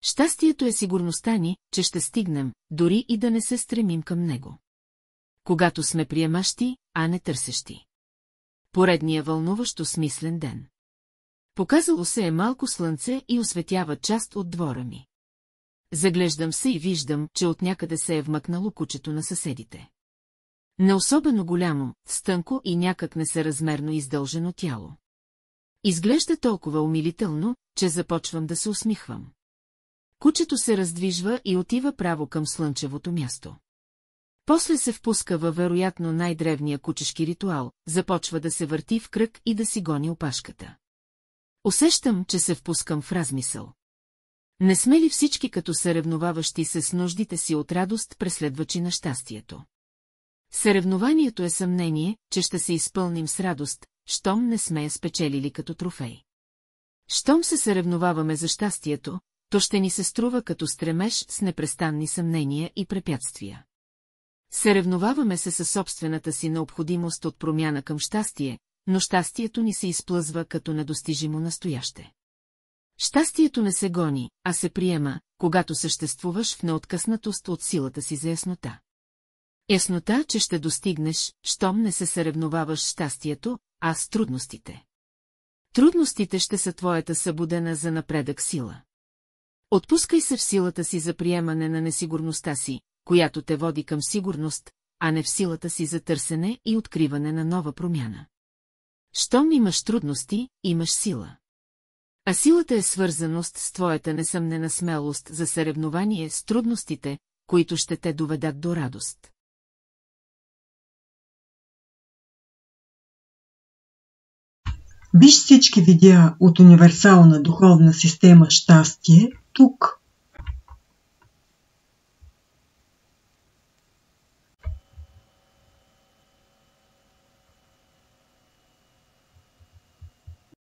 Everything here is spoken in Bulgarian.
Щастието е сигурността ни, че ще стигнем, дори и да не се стремим към него. Когато сме приемащи, а не търсещи. Поредния вълнуващо смислен ден. Показало се е малко слънце и осветява част от двора ми. Заглеждам се и виждам, че от някъде се е вмъкнало кучето на съседите. Не особено голямо, стънко и някак несъразмерно издължено тяло. Изглежда толкова умилително, че започвам да се усмихвам. Кучето се раздвижва и отива право към слънчевото място. После се впуска във вероятно най-древния кучешки ритуал, започва да се върти в кръг и да си гони опашката. Усещам, че се впускам в размисъл. Не сме ли всички като съревноваващи се с нуждите си от радост преследвачи на щастието? Съревнованието е съмнение, че ще се изпълним с радост, щом не сме я спечелили като трофей. Щом се съревноваваме за щастието, то ще ни се струва като стремеж с непрестанни съмнения и препятствия. Съревноваваме се със собствената си необходимост от промяна към щастие, но щастието ни се изплъзва като недостижимо настояще. Щастието не се гони, а се приема, когато съществуваш в неоткъснатост от силата си за яснота. Яснота, че ще достигнеш, щом не се съревноваваш с щастието, а с трудностите. Трудностите ще са твоята събудена за напредък сила. Отпускай се в силата си за приемане на несигурността си, която те води към сигурност, а не в силата си за търсене и откриване на нова промяна. Щом имаш трудности, имаш сила. А силата е свързаност с твоята несъмнена смелост за съревнование с трудностите, които ще те доведат до радост. Виж всички видеа от универсална духовна система щастие тук.